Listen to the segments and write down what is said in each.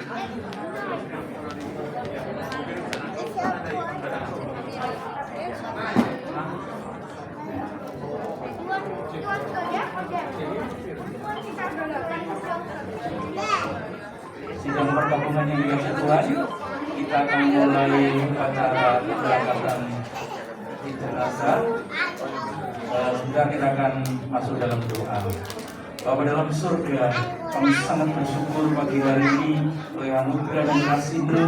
Sidang pergabungan yang dikasih Tuhan, kita akan mulai upacara keberangkatan jenazah. Sudah kita akan masuk dalam doa. Bapa dalam surga, kami sangat bersyukur pagi hari ini oleh anugerah dan kasih-Mu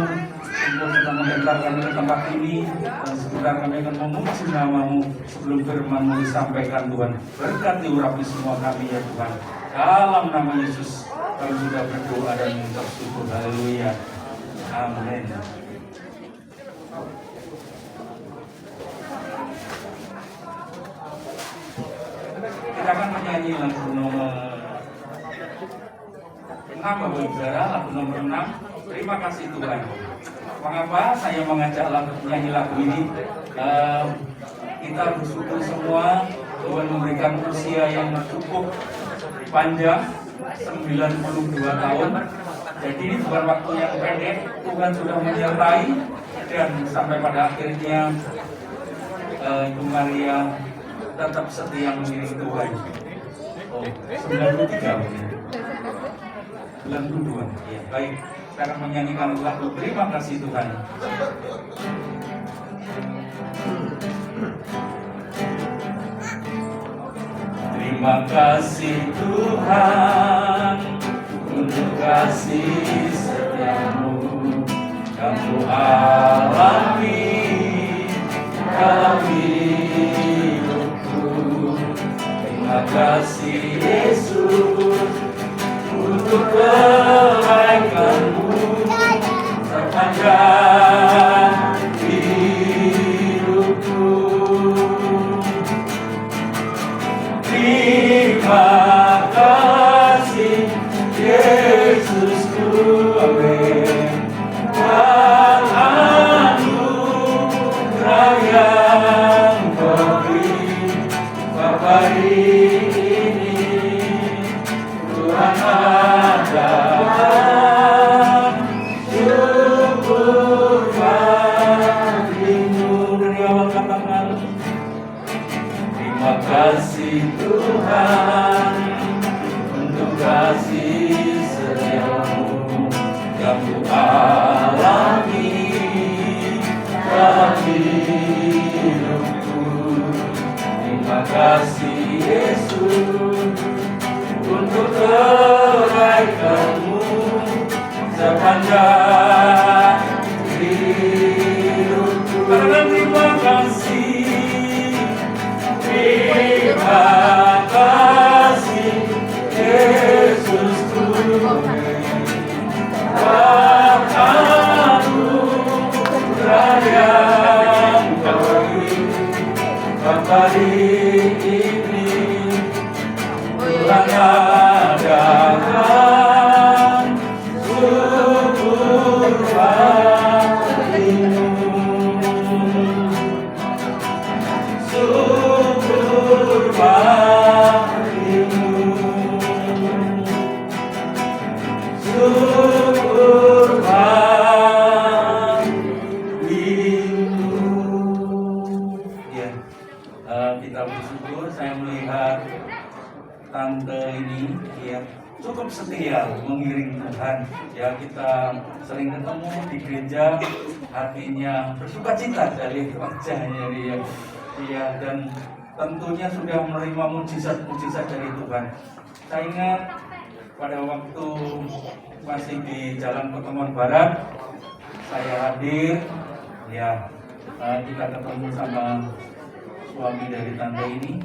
untuk kita menghantarkan ke tempat ini, dan sebentar kami akan memuji nama-Mu sebelum firman-Mu disampaikan Tuhan. Berkati urapi semua kami ya Tuhan. Dalam nama Yesus kami sudah berdoa dan bersyukur. Haleluya. Amin. Kita akan menyanyi lagu nomor 6, Bapak Saudara, lagu nomor 6. Terima kasih Tuhan. Mengapa saya mengajak menyanyi lagu ini? Kita bersyukur semua Tuhan memberikan usia yang cukup panjang, 92 tahun. Jadi ini bukan waktu yang pendek. Tuhan sudah menyertai dan sampai pada akhirnya Ibu Maria tetap setia mengiring Tuhan. 93 mungkin. 92. Ya, baik. Kita akan menyanyikan lagu Terima Kasih Tuhan. Terima kasih Tuhan untuk kasih setiamu, Kamu alami dalam hidupku. Terima kasih Yesus untuk kebaikan-Mu sepanjang hidupku. Terima kasih Yesusku, amin. Dan anugerah yang Kau beri pada hari ini, Tuhan adalah syukur bagimu. Dari awal katakan, terima kasih Tuhan untuk kasih setiamu yang Ku alami dalam hidupku. Terima kasih Yesus untuk kebaikan-Mu sepanjang hidupku. Katakan terima kasih, terima kasih Yesusku. Anugerah yang Kau beri pada hari ini, Tuhan adakan syukur bagimu. Syukur bagimu. Syukur bagimu. Ya, kita bersyukur saya melihat tante ini ya cukup setia mengiring Tuhan. Ya, kita sering ketemu di gereja, hatinya bersuka cita dari wajahnya dia. Ya, dan tentunya sudah menerima mujizat-mujizat dari Tuhan. Saya ingat pada waktu masih di Jalan Pertemuan Barat, saya hadir, ya kita ketemu sama suami dari tante ini.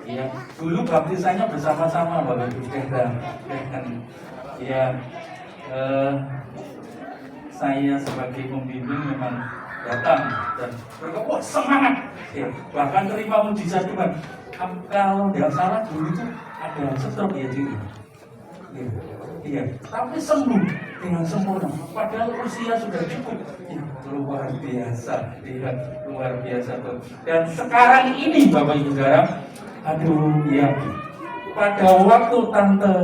Ya, dulu baptisannya bersama-sama Bapak Ibu Saudara. Ya, saya sebagai pembimbing memang datang dan berkata, semangat. Ya, bahkan terima mujizat Tuhan. Kalau tidak salah dulu itu ada stroke ya jadi. Iya, tapi sembuh dengan sempurna. Padahal usia sudah cukup. Ya, luar biasa, luar biasa tuh. Dan sekarang ini Bapak Ibu Saudara, aduh ya, pada waktu tante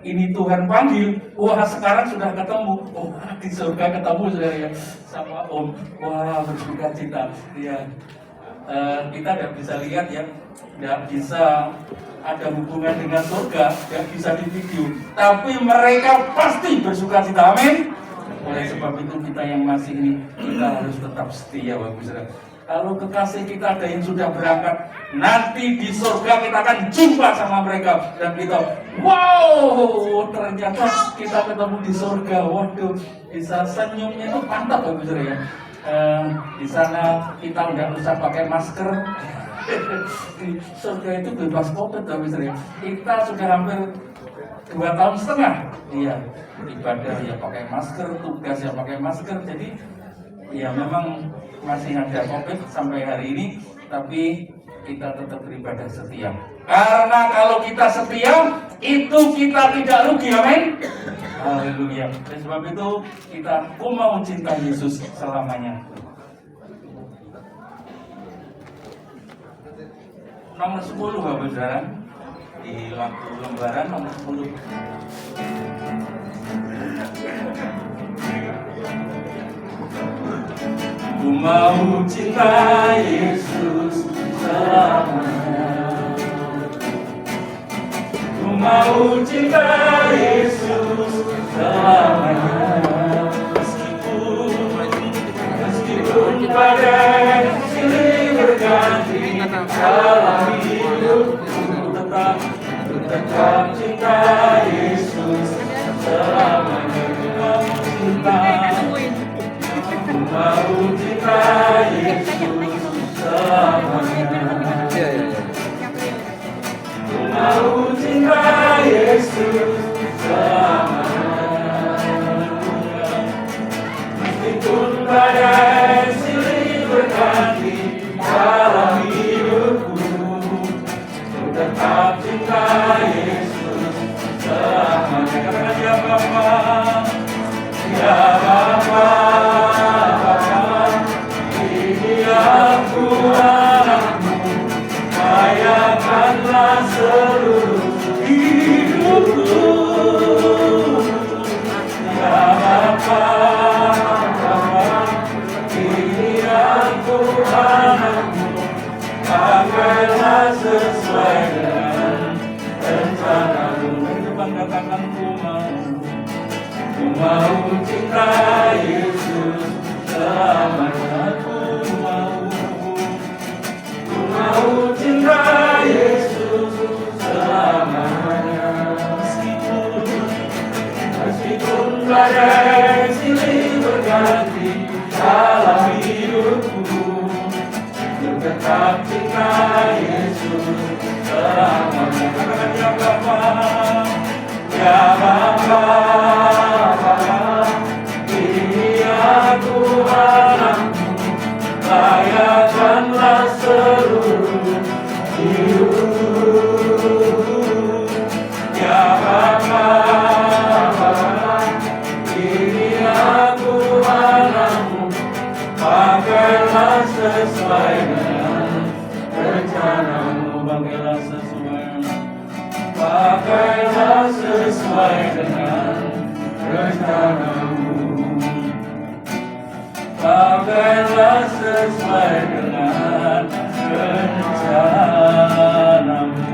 ini Tuhan panggil, wah sekarang sudah ketemu, oh di surga ketemu saudara ya, sama Om, wah bersuka cita, ya. Kita tidak bisa lihat ya, tidak bisa ada hubungan dengan surga, tidak bisa di video, tapi mereka pasti bersuka cita, amin. Oleh sebab itu kita yang masih ini, kita harus tetap setia Bapak Saudara. Kalau kekasih kita ada yang sudah berangkat, nanti di surga kita akan jumpa sama mereka dan kita, wow, ternyata kita ketemu di surga. Waduh, bisa senyumnya itu mantap Bapak Saudara ya. Di sana kita udah usah pakai masker. Di surga itu bebas COVID Bapak Saudara. Kita sudah hampir 2,5 tahun. Iya, ibadah ya pakai masker, tugas ya pakai masker. Jadi ya memang masih ada COVID sampai hari ini, tapi kita tetap beribadah setia. Karena kalau kita setia, itu kita tidak rugi, amin. Haleluya. Oleh sebab itu kita mau cinta Yesus selamanya. Nomor 10 Bapak Saudara, di lampu lembaran nomor 10. Ku mau cinta Yesus selamanya. Ku mau cinta Yesus selamanya. Meskipun badai silih berganti dalam hidupku, tetap cinta Yesus selamanya. Ku mau cinta Yesus selamanya. Ku mau cinta Yesus selamanya. Meskipun badai silih berganti dalam hidupku, ku tetap cinta Yesus selamanya. Karena Dia Bapa, Dia Bapa, aku anakmu, rayakanlah seluruh hidupku. Ya Bapa, ini aku anakmu, pakailah sesuai dengan rencanamu. Depan katakan ku mau cinta Yesus selamanya. Mau cinta Yesus selamanya. Meskipun badai silih berganti dalam hidupku, ku tetap cinta Yesus selamanya. Katakan ya Bapa, ya Bapa, ini aku anakmu, rayakanlah seluruh hidupku. Ya Bapa, ini aku anakmu, pakailah sesuai dengan rencanamu. Pakailah sesuai, pakailah sesuai dengan rencanamu. Pakailah sesuai dengan rencanamu.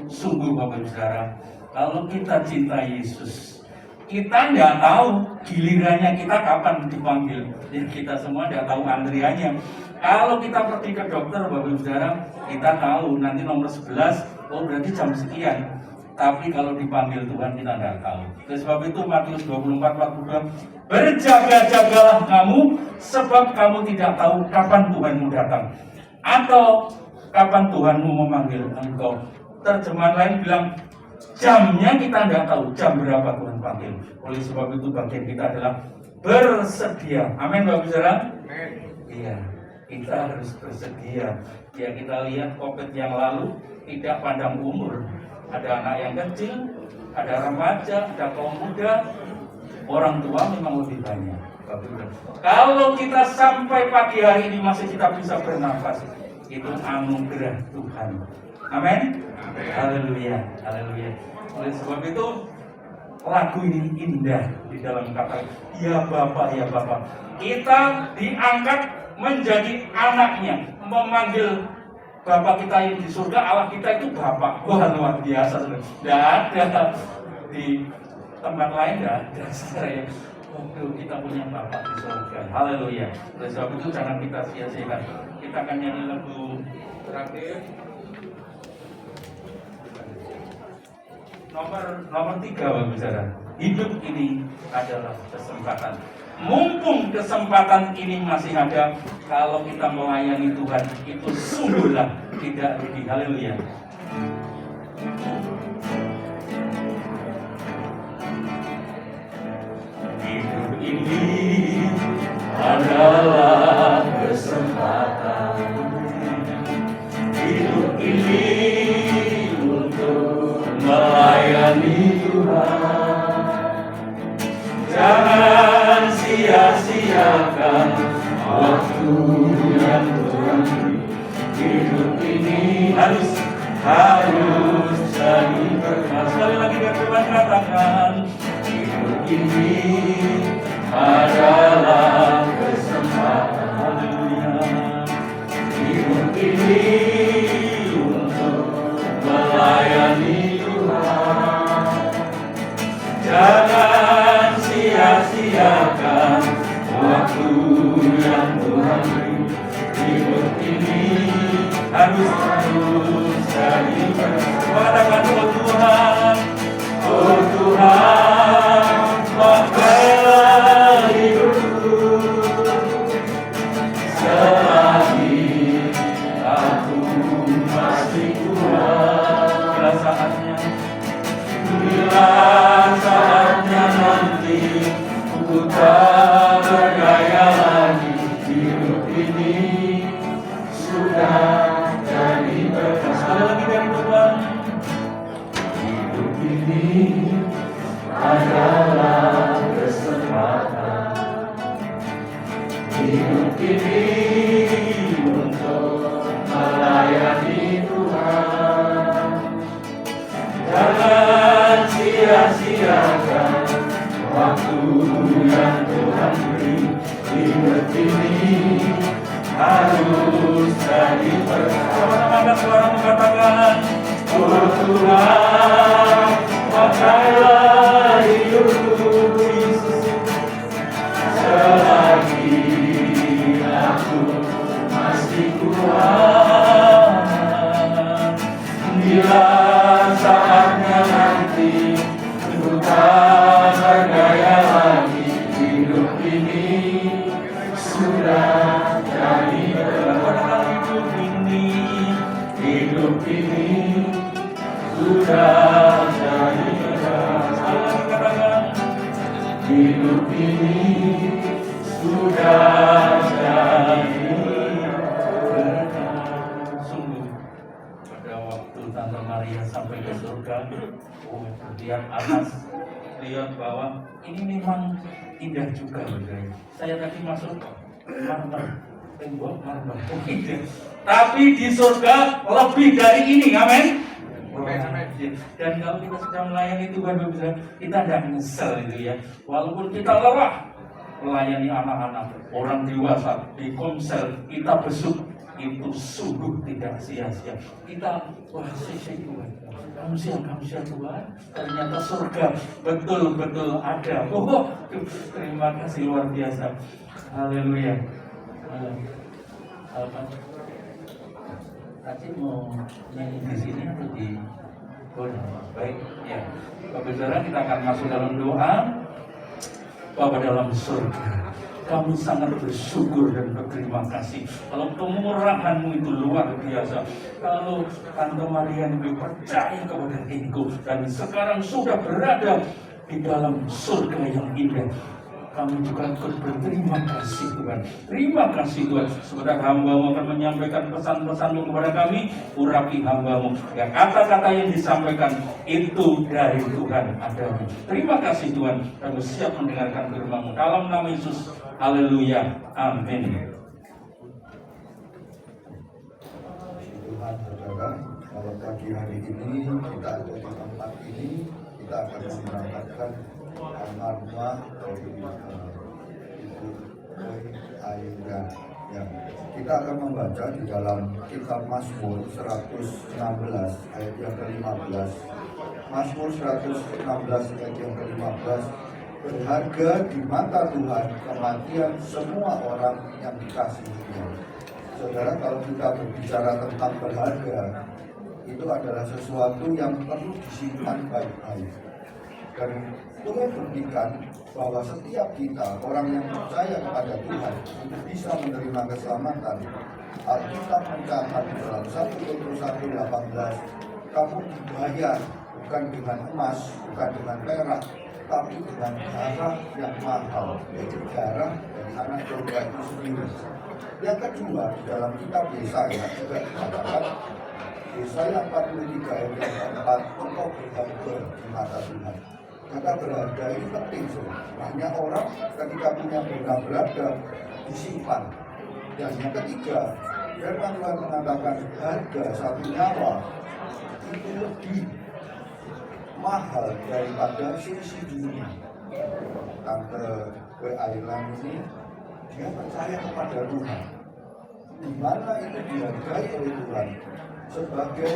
Sungguh Bapak Saudara, kalau kita cinta Yesus, kita nggak tahu gilirannya kita kapan dipanggil. Ya, kita semua nggak tahu antriannya. Kalau kita pergi ke dokter Bapak Saudara, kita tahu nanti nomor 11, oh berarti jam sekian. Tapi kalau dipanggil Tuhan kita nggak tahu. Oleh sebab itu Matius 24:42, berjaga-jagalah kamu, sebab kamu tidak tahu kapan Tuhanmu datang atau kapan Tuhanmu memanggil engkau. Terjemahan lain bilang, jamnya kita nggak tahu, jam berapa Tuhan panggil. Oleh sebab itu bagian kita adalah bersedia. Amin Bapak Saudara. Iya, kita harus bersedia. Ya kita lihat COVID yang lalu tidak pandang umur. Ada anak yang kecil, ada remaja, ada kaum muda, orang tua memang lebih banyak. Kalau kita sampai pagi hari ini masih kita bisa bernafas, itu anugerah Tuhan. Amin. Haleluya, haleluya. Oleh sebab itu lagu ini indah di dalam kata ya Bapa, ya Bapa. Kita diangkat menjadi anaknya, memanggil Bapa kita yang di surga. Allah kita itu Bapa. Wah, luar biasa. Tidak ada di tempat lain, tidak ada saya. Kita punya Bapa di surga. Haleluya. Oleh sebab itu jangan kita sia-siakan. Kita akan nyanyi lagu terakhir. Nomor 3, Bapak Saudara. Hidup ini adalah kesempatan. Mumpung kesempatan ini masih ada, kalau kita melayani Tuhan itu sungguhlah tidak rugi. Haleluya. Hidup ini adalah kesempatan. Hidup ini untuk melayani Tuhan. Jangan sia-siakan waktu yang Tuhan beri. Hidup ini harus jadi berkah. Sekali lagi biar Tuhan katakan, hidup ini adalah kesempatan. Haleluya. Hidup ini untuk melayani Tuhan. Jangan sia-siakan waktu yang Tuhan beri. Hidup ini harus jadi berkah. Katakan, oh Tuhan, oh Tuhan, pakailah hidupku selagi aku masih kuat. Bila saatnya nanti ku tak berdaya lagi. Hidup ini sudah jadi berkah. Sekali lagi dari Tuhan. Hidup ini adalah kesempatan. Hidup ini untuk melayani Tuhan. Jangan sia-siakan waktu yang Tuhan beri. Hidup ini harus jadi berkah. Sama-sama suara mengatakan, oh Tuhan, pakailah hidupku selagi aku masih kuat. Bila saatnya nanti ku tak berdaya lagi. Hidup ini sudah jadi berkah. Hidup ini sudah jadi berkah. Hidup ini sudah jadi berkah. Sungguh pada waktu Tante Maria sampai ke surga, lihat atas, lihat bawah, ini memang indah juga. Saya tadi masuk marmer, tembok marmer, tapi di surga lebih dari ini. Amin. Dan kalau kita sedang melayani Tuhan, kita tidak menyesal itu ya. Walaupun kita lelah melayani anak-anak, orang dewasa di komsel, kita besuk, itu sungguh tidak sia-sia. Kita sisi Tuhan, kamu Tuhan, ternyata surga betul-betul ada. Terima kasih luar biasa. Haleluya. Tadi mau nyanyi di sini atau di baik ya. Bapak Saudara, kita akan masuk dalam doa. Bapa dalam surga, kami sangat bersyukur dan berterima kasih. Kalau kemurahan-Mu itu luar biasa. Kalau Tante Maria lebih percaya kepada Engkau dan sekarang sudah berada di dalam surga yang indah. Kami juga ikut berterima kasih Tuhan. Terima kasih Tuhan. Sebentar hamba-Mu akan menyampaikan pesan-pesan-Mu kepada kami. Urapi hamba-Mu. Ya, kata-kata yang disampaikan itu dari Tuhan adanya. Terima kasih Tuhan. Kami siap mendengarkan firman-Mu. Dalam nama Yesus. Haleluya. Amin. Tuhan, saudara, kalau kaki Di hari ini kita ada di tempat ini, kita akan memberangkatkan almarhumah dari Ibu Aira. Ya, kita akan membaca di dalam kitab Mazmur 116 ayat yang ke-15. Mazmur 116 ayat yang ke-15. Berharga di mata Tuhan kematian semua orang yang dikasihinya. Saudara, kalau kita berbicara tentang berharga, itu adalah sesuatu yang perlu disimpan baik-baik. Dan Tuhan buktikan bahwa setiap kita, orang yang percaya kepada Tuhan, untuk bisa menerima keselamatan. Alkitab mencatat di dalam 1 Petrus 1:18, kamu dibayar bukan dengan emas, bukan dengan perak, tapi dengan darah yang mahal, yaitu darah dari anak domba itu sendiri. Yang kedua, di dalam kitab Yesaya juga dikatakan, Yesaya 43 ayat yang keempat, engkau berharga di mata Tuhan. Kata berharga ini penting, banyak orang ketika punya benda berharga disimpan. Dan yang ketiga, firman Tuhan mengatakan harga satu nyawa itu lebih mahal daripada seisi dunia. Tante Ailan ini dia percaya kepada Tuhan, di mana itu dihargai oleh Tuhan sebagai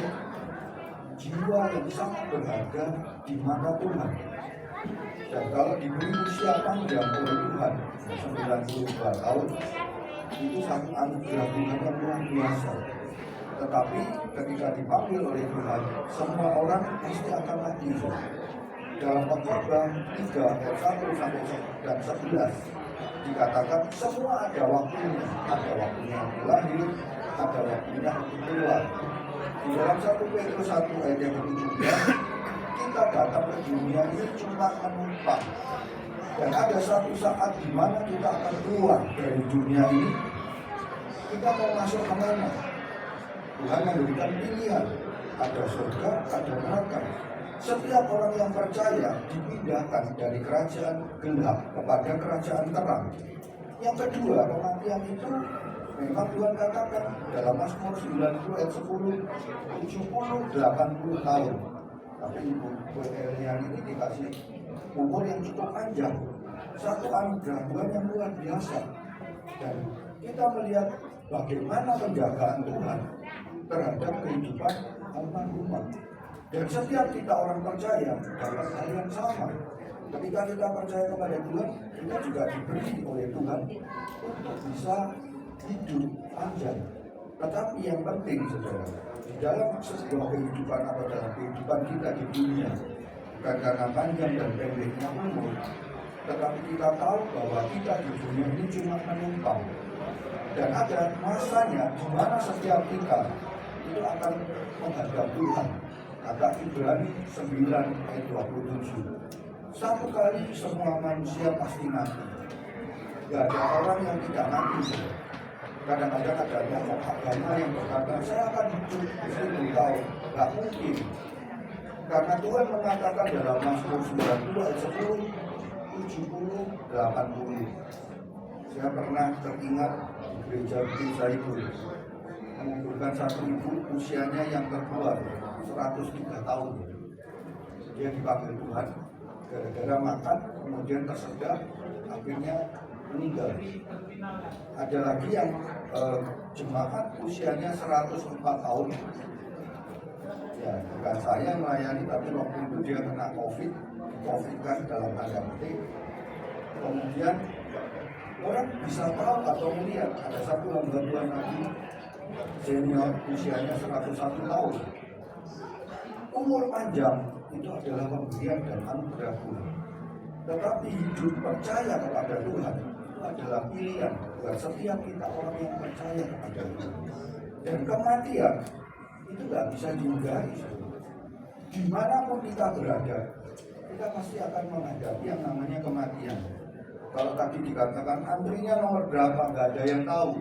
jiwa yang sangat berharga di mata Tuhan. Dan kalau diberi usia panjang oleh Tuhan 92 tahun, itu satu anugerah Tuhan yang luar biasa. Tetapi ketika dipanggil oleh Tuhan, semua orang pasti akan mati. Dalam Pengkhotbah 3 ayat 1 sampai 11 dikatakan semua ada waktunya. Ada waktunya untuk lahir, ada waktunya untuk keluar. Di dalam 1 Petrus 1 ayat yang ke-17, kita datang ke dunia ini cuma menumpang. Dan ada satu saat di mana kita akan keluar dari dunia ini. Kita mau masuk ke mana? Tuhan memberikan pilihan. Ada surga, ada neraka. Setiap orang yang percaya dipindahkan dari kerajaan gelap kepada kerajaan terang. Yang kedua, kematian itu memang Tuhan katakan dalam Mazmur 90 ayat 10, 70, 80 tahun. Tapi Ibu Elian ini dikasih umur yang cukup panjang. Satu anugerah Tuhan yang luar biasa. Dan kita melihat bagaimana penjagaan Tuhan terhadap kehidupan almarhumah. Dan setiap kita orang percaya dapat hal yang sama. Ketika kita percaya kepada Tuhan, kita juga diberi oleh Tuhan untuk bisa hidup panjang. Tetapi yang penting, saudara, di dalam sebuah kehidupan atau dalam kehidupan kita di dunia, bukan karena panjang dan pendeknya umur, tetapi kita tahu bahwa kita di dunia ini cuma menumpang. Dan ada masanya di mana setiap kita itu akan menghadap Tuhan. Kata Ibrani 9 ayat 27. Satu kali semua manusia pasti mati. Gak ada orang yang tidak mati. Kadang-kadang ada yang agama yang berkata, saya akan hidup 1000 tahun. Gak mungkin. Karena Tuhan mengatakan dalam Mazmur 90 ayat 10, 70, 80. Saya pernah teringat di gereja itu mengumpulkan satu ibu usianya yang tertua 103 tahun. Dia dipanggil Tuhan gara-gara makan, kemudian tersedak, akhirnya meninggal. Ada lagi yang jemaat usianya 104 tahun. Ya, bukan saya yang melayani, tapi waktu itu dia kena COVID kan dalam tanda petik. Kemudian orang bisa tahu atau melihat ada satu hamba Tuhan lagi senior usianya 101 tahun. Umur panjang itu adalah pemberian dan anugerah Tuhan. Tetapi hidup percaya kepada Tuhan itu adalah pilihan buat setiap kita orang yang percaya kepada Tuhan. Dan kematian itu nggak bisa dihindari. Dimanapun kita berada, kita pasti akan menghadapi yang namanya kematian. Kalau tadi dikatakan antrinya nomor berapa, nggak ada yang tahu.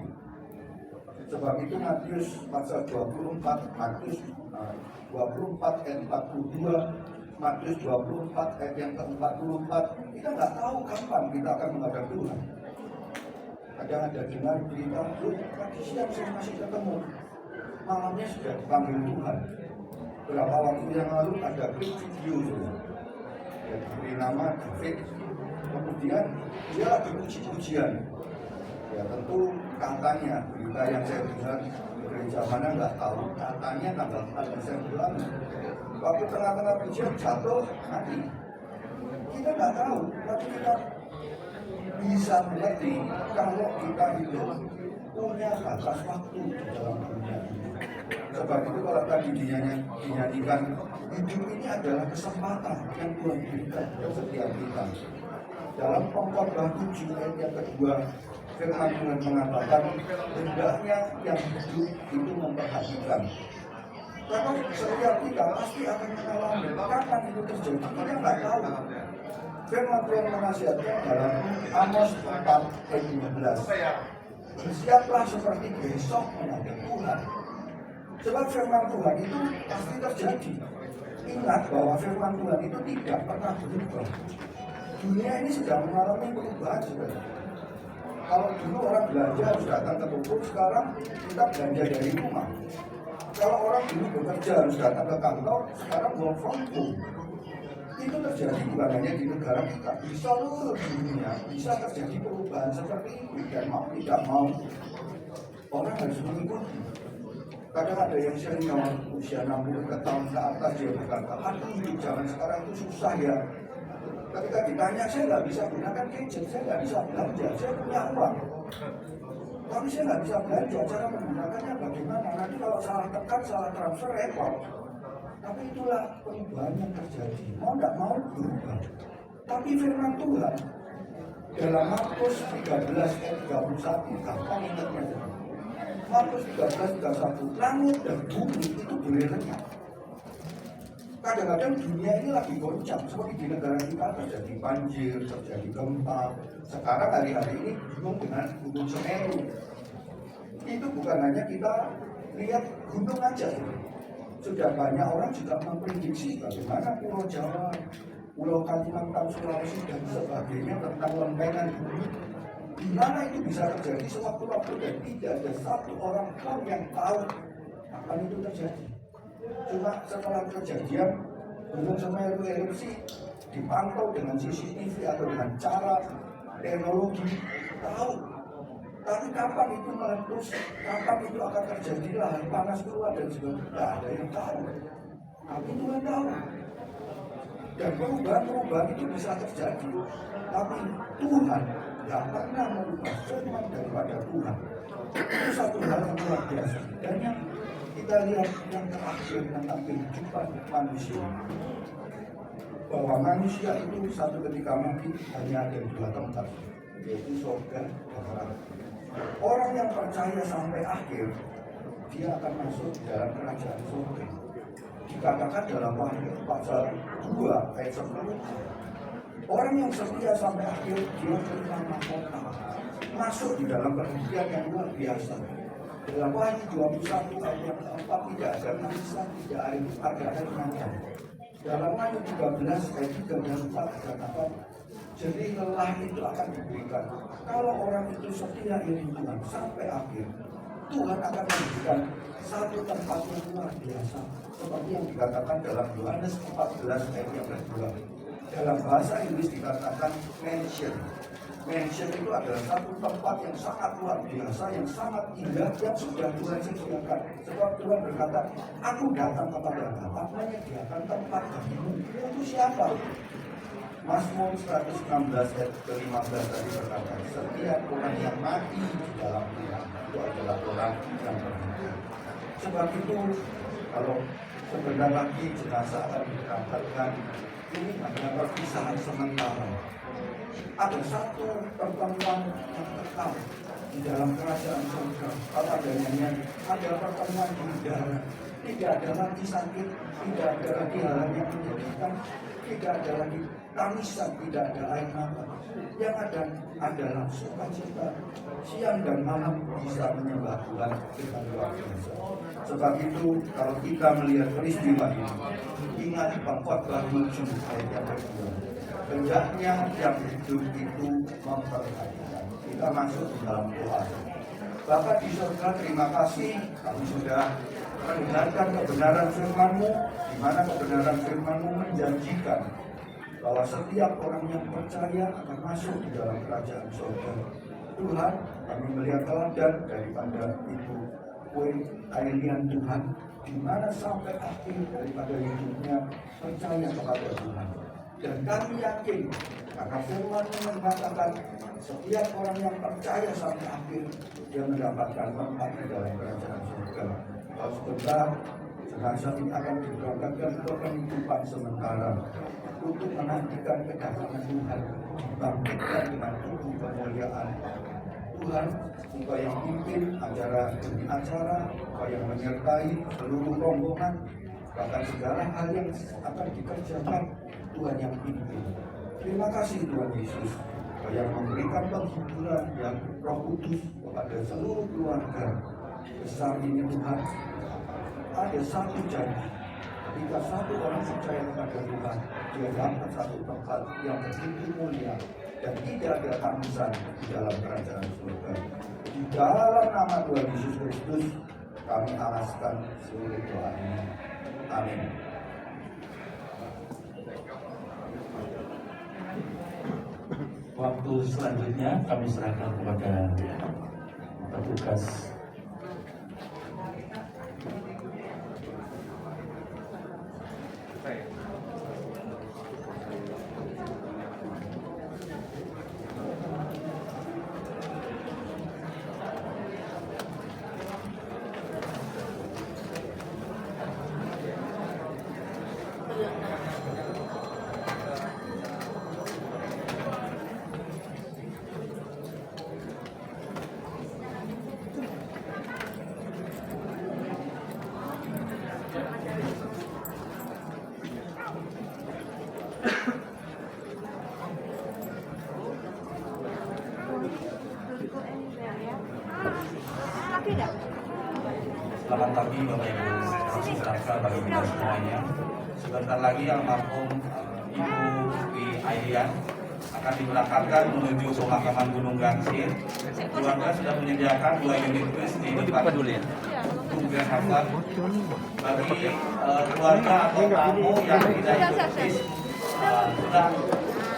Sebab itu Matius pasal 24, Matius 24 ayat 42, Matius 24 ayat yang ke-44, kita nggak tahu kapan kita akan menghadap Tuhan. Ada dengar berita, tadi siang saya masih ketemu, malamnya sudah dipanggil Tuhan. Beberapa waktu yang lalu ada klip video yang diberi nama David. Kemudian dia lagi puji-pujian. Ya tentu katanya berita yang saya dengar gereja mana nggak tahu, katanya tanggal 4 Desember waktu tengah-tengah pujian jatuh mati. Kita nggak tahu, tapi kita bisa mengerti kalau kita hidup punya batas waktu di dalam dunia ini. Sebab itu kalau tadi dinyanyikan, hidup ini adalah kesempatan yang Tuhan berikan untuk setiap kita. Dalam Pengkhotbah 7 ayat yang kedua, firman Tuhan mengatakan, hendaknya yang hidup itu memperhatikan. Karena setiap kita pasti akan mengalami kapan itu terjadi, kita nggak tahu. Firman Tuhan menasihatkan dalam Amos 4 ayat 12, bersiaplah seperti besok menghadap Tuhan. Sebab firman Tuhan itu pasti terjadi. Ingat bahwa firman Tuhan itu tidak pernah berubah. Dunia ini sedang mengalami perubahan sebenarnya. Kalau dulu orang belanja harus datang ke toko, sekarang kita belanja dari rumah. Kalau orang dulu bekerja harus datang ke kantor, sekarang work from home. Itu terjadi bukan hanya di negara kita, di seluruh dunia bisa terjadi perubahan seperti itu. Dan mau tidak mau, orang harus mengikuti. Kadang ada yang senior usia 60 tahun ke atas dia berkata, aduh hidup zaman sekarang itu susah ya. Ketika ditanya, saya nggak bisa gunakan gadget, saya nggak bisa belanja, saya punya uang. Tapi saya nggak bisa belanja, cara menggunakannya bagaimana? Nanti kalau salah tekan, salah transfer, repot. Tapi itulah perubahan yang terjadi. Mau tidak mau berubah. Tapi firman Tuhan dalam Markus 13 ayat 31, gampang ingatnya. Markus 13:31, langit dan bumi itu boleh lenyap. Kadang-kadang dunia ini lagi goncang, seperti di negara kita terjadi banjir, terjadi gempa. Sekarang hari-hari ini bingung dengan Gunung Semeru. Itu bukan hanya kita lihat gunung aja. Sudah banyak orang juga memprediksi bagaimana Pulau Jawa, Pulau Kalimantan, Sulawesi, dan sebagainya tentang lempengan bumi. Di mana itu bisa terjadi sewaktu-waktu dan tidak ada satu orang pun yang tahu kapan itu terjadi. Cuma setelah kejadian Gunung Semeru erupsi dipantau dengan CCTV atau dengan cara teknologi tahu. Tapi kapan itu meletus, kapan itu akan terjadi lahar panas keluar dan sebagainya, tidak ada yang tahu. Tapi Tuhan tahu. Dan perubahan-perubahan itu bisa terjadi. Tapi Tuhan tidak pernah merubah firman daripada Tuhan. Itu satu hal yang luar biasa. Dan yang kita lihat yang terakhir tentang kehidupan manusia, bahwa manusia itu satu ketika mati hanya ada dua tempat, yaitu surga dan neraka. Orang yang percaya sampai akhir, dia akan masuk di dalam kerajaan surga. Dikatakan dalam Wahyu pasal 2 ayat 10, orang yang setia sampai akhir, dia terima mahkota, masuk di dalam kehidupan yang luar biasa. Dalam Wahyu 21 ayat yang keempat, tidak ada tulisan, tidak ada air mata. Dalam Wahyu 13 ayat 3 dan 4 dikatakan, jadi lelah itu akan diberikan. Kalau orang itu setia iring Tuhan sampai akhir, Tuhan akan memberikan satu tempat yang luar biasa. Seperti yang dikatakan dalam Yohanes 14 ayat yang kedua. Dalam bahasa Inggris dikatakan mansion. Mansion itu adalah satu tempat yang sangat luar biasa, yang sangat indah, yang sudah Tuhan sediakan. Sebab Tuhan berkata, aku datang kepada Bapa menyediakan tempat bagimu. Itu siapa? Mazmur 116 ayat ke-15 tadi berkata, setiap orang yang mati di dalam Tuhan itu adalah orang yang berhenti. Sebab itu, kalau sebentar lagi jenazah akan diberangkatkan, ini hanya perpisahan sementara. Ada satu pertemuan yang kekal di dalam kerajaan surga. Kalau ada nyanyian, ada pertemuan di udara. Tidak ada lagi sakit, tidak ada lagi hal yang menyedihkan, tidak ada lagi tangisan, tidak ada air mata. Yang ada adalah sukacita. Siang dan malam bisa menyembah Tuhan dengan luar biasa. Sebab itu kalau kita melihat peristiwa ini, ingat Pengkhotbah 7 ayat yang kedua. Hendaknya yang hidup itu memperhatikan. Kita masuk di dalam doa. Bapa di surga, terima kasih kami sudah mendengarkan kebenaran firman-Mu, di mana kebenaran firman-Mu menjanjikan bahwa setiap orang yang percaya akan masuk di dalam kerajaan surga. Tuhan, kami melihat teladan daripada Ibu Wei Ailian Tuhan, di mana sampai akhir daripada hidupnya percaya kepada Tuhan. Dan kami yakin, karena firman-Mu mengatakan setiap orang yang percaya sampai akhir, dia mendapatkan tempat di dalam kerajaan surga. Kalau sebentar, jenazah ini akan diberangkatkan ke kehidupan sementara untuk menantikan kedatangan Tuhan, dibangkitkan dengan tubuh kemuliaan. Tuhan, Engkau yang pimpin acara demi acara, Engkau yang menyertai seluruh rombongan, bahkan segala hal yang akan dikerjakan, Tuhan yang pimpin. Terima kasih Tuhan Yesus, Engkau yang memberikan penghiburan yang Roh Kudus kepada seluruh keluarga. Besar ini Tuhan, ada satu janji. Jika satu orang percaya kepada Tuhan, dia dapat satu tempat yang begitu mulia dan tidak ada tanggusan di dalam kerajaan surga. Di dalam nama Tuhan Yesus Kristus, kami alaskan seluruh doa ini. Amin. Waktu selanjutnya kami serahkan kepada petugas. Selamat pagi Bapak Ibu, salam sejahtera bagi kita semuanya. Sebentar lagi almarhum Ibu Wi Ailian akan diberangkatkan menuju pemakaman Gunung Gangsir. Keluarga sudah menyediakan 2 unit bus di depan Grand Hafal. Bagi keluarga atau tamu yang tidak ikut bis, sudah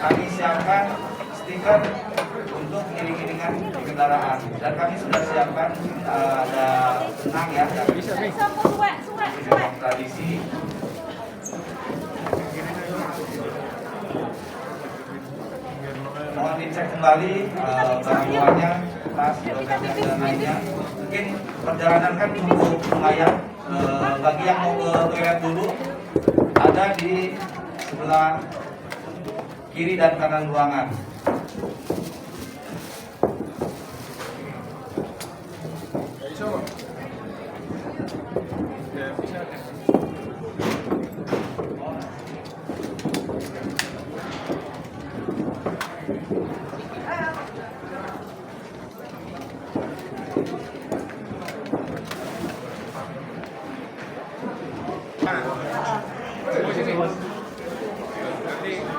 kami siapkan stiker untuk iring-iringan di kendaraan, dan kami sudah siapkan ada senang ya dari tradisi. Mohon dicek kembali barang bawahnya, tas, dompet dan lainnya. Mungkin perjalanan kan cukup lumayan. Bagi yang mau ke toilet dulu, ada di sebelah kiri dan kanan ruangan.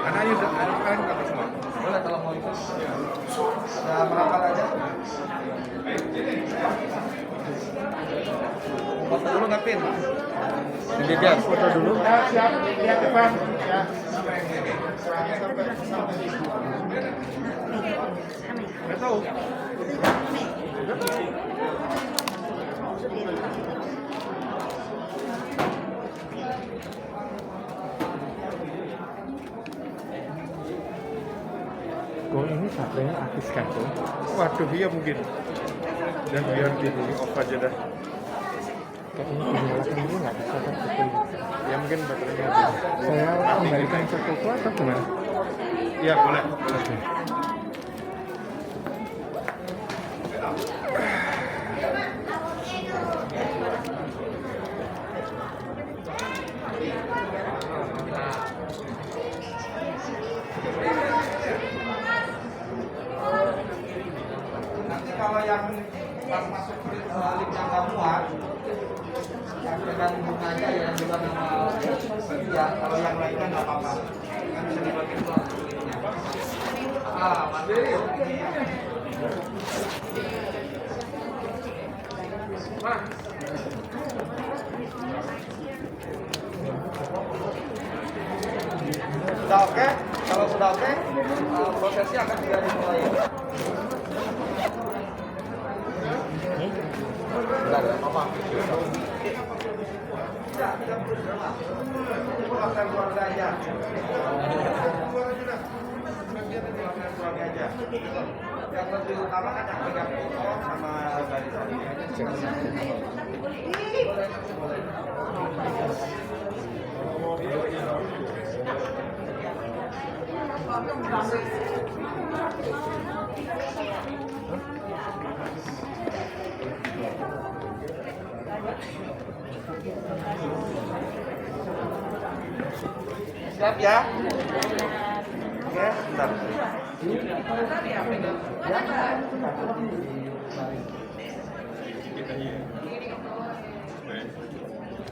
Anaknya udah kalian berapa semua? Boleh kalau mau ikut. Ada merapat aja. Foto dulu nggak Pin? Dia foto dulu. Siap, lihat depan. Ya. Nggak tahu. Kok ini satunya artis kan tuh? Waduh, iya mungkin. Dan biar di off aja dah. Kayak ini dinyalakan dulu nggak bisa kan seperti Ya mungkin baterainya habis. saya kembalikan ke toko atau gimana? Iya boleh. Boleh. Nanti kalau yang pas masuk lift yang nggak muat, yang pegang bunga aja ya, juga nama dia. Kalau yang lainnya nggak apa-apa, kan bisa dibagiin tuh liftnya. Ah, mandiri. Sudah oke? Kalau sudah oke, prosesnya akan segera dimulai. Bentar, ya, apa? Tidak perlu drama. Cukup lakukan keluarga aja. Keluarga aja. Yang lebih utama kan yang pegang foto sama garis tadi. Siap ya? Oke, bentar.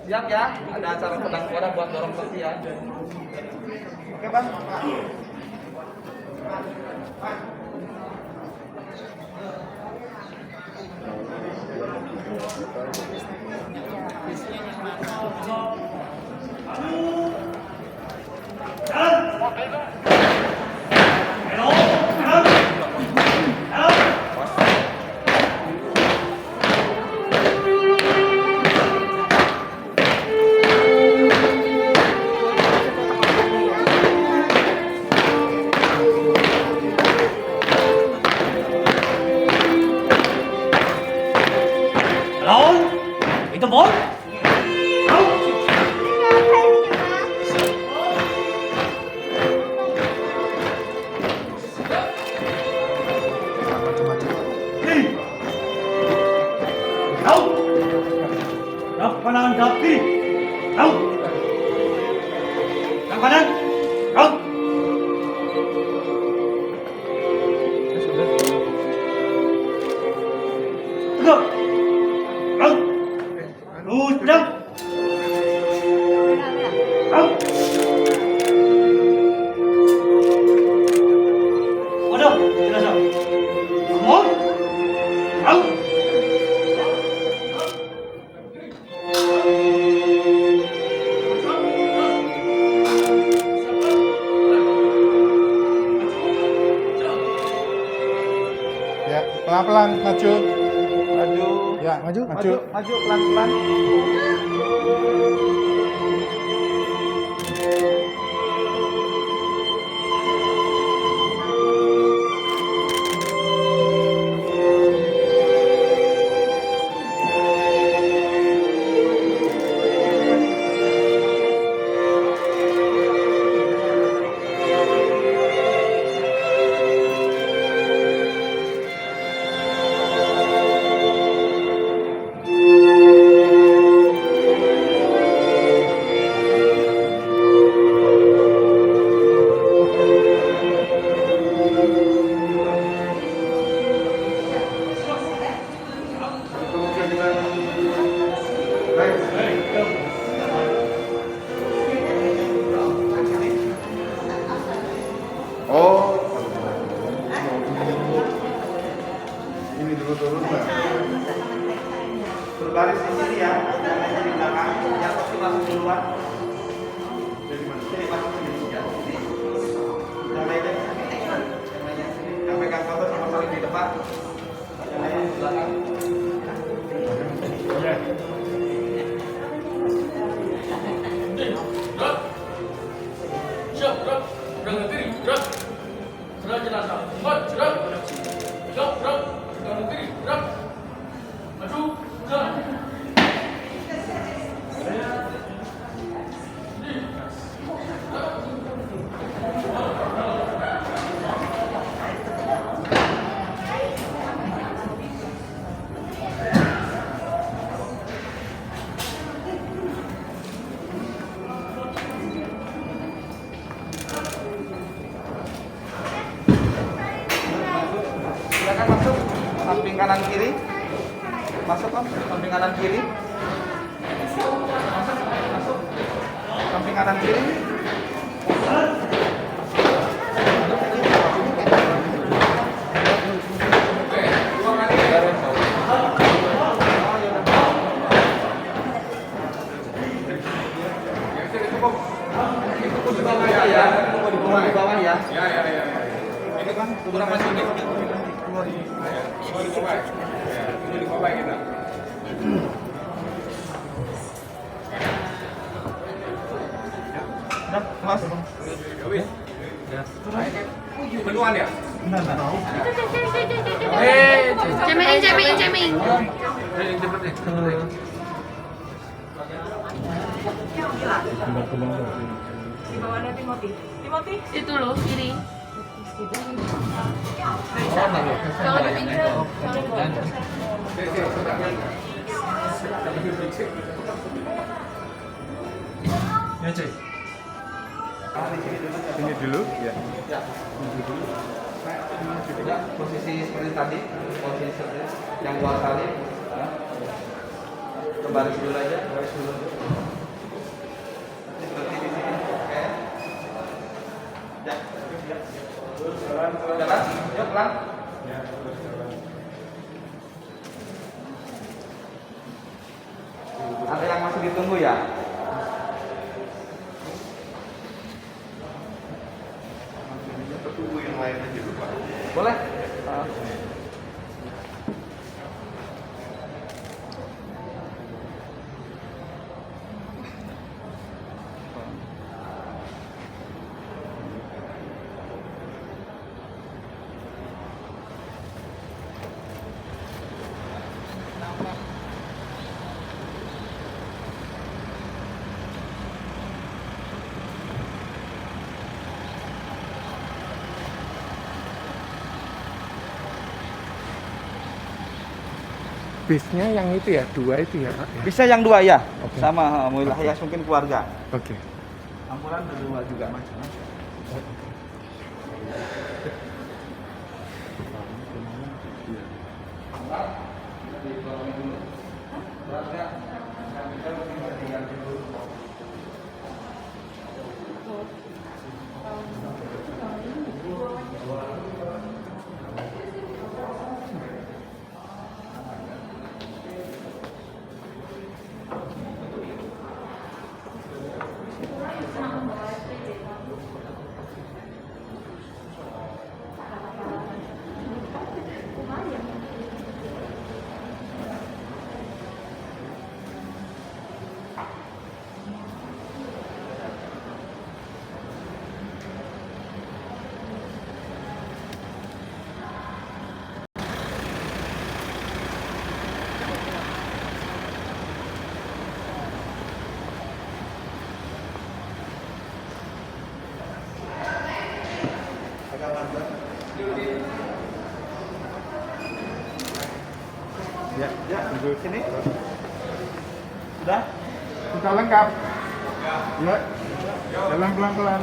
Siap ya? Ada acara pedang suara buat dorong kursi ya. Oke bang. Itu bol? Kanan kaki, kau. Yang kanan, kau. Tegak, kau. Lurus pedang, kau. Waduh, jenazah. Kamu, kau. Ya, pelan-pelan maju. Maju. Ya, maju. Maju pelan-pelan. Oh, ini dulu Mbak. Berbaris di sini ya, jangan di belakang. Yang pasti masuk duluan. Jadi masuk sini, masuk sini ya. Yang lainnya, yang pegang foto sama saling di depan. Yang lainnya di belakang. Siap, gerak. Gerak kiri, gerak. Gerak jenazah. Cepat, gerak. Siap, gerak. Gerak kiri, gerak. Maju, gerak. Silakan masuk samping kanan kiri. Masuk Om, samping kanan kiri. Masuk. Samping kanan kiri. Dua kali. Oh, ya udah. Berapa sih? Mas. Menuan ya? Ceming. Di bawahnya Timothy. Itu loh, kiri. Jangan dipinjam. Ya, Cek. Sini dulu. Ya. Ya, posisi seperti tadi, posisi seperti yang gua salin. Kembali dulu aja, baris dulu. Ini berarti di sini, oke. Ya. Jalan, yuk pelan. Ada yang masih ditunggu ya? Tunggu yang lain aja dulu, Pak. Boleh? Bisnya yang itu ya, 2 itu ya, Pak? Ya? Bisa yang 2 ya? Oke. Sama Muilah ya, mungkin keluarga. Oke. Ambulan berdua juga mas. Ya, duduk sini. Sudah? Sudah lengkap. Ya. Jalan pelan-pelan.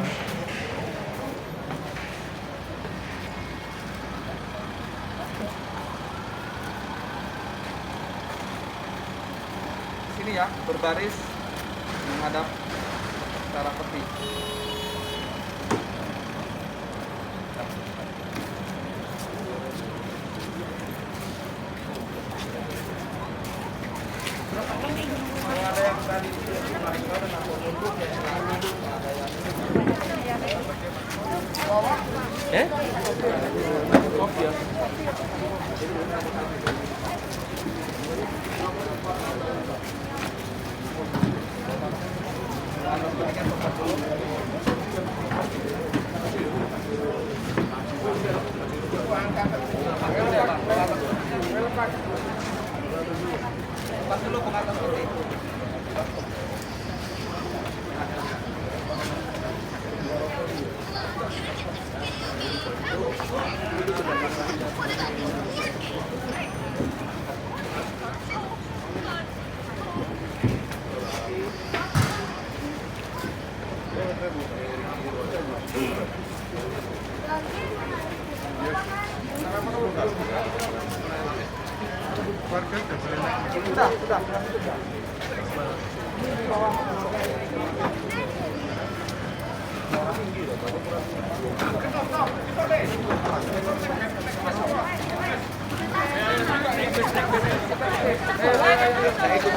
Sini ya, berbaris menghadap ke arah peti. Kalau ada yang tadi kemarin dan aku nunduk ya silakan. Ada yang kopi ya. Pas dulu ke atas peti. Sudah. Saya ikut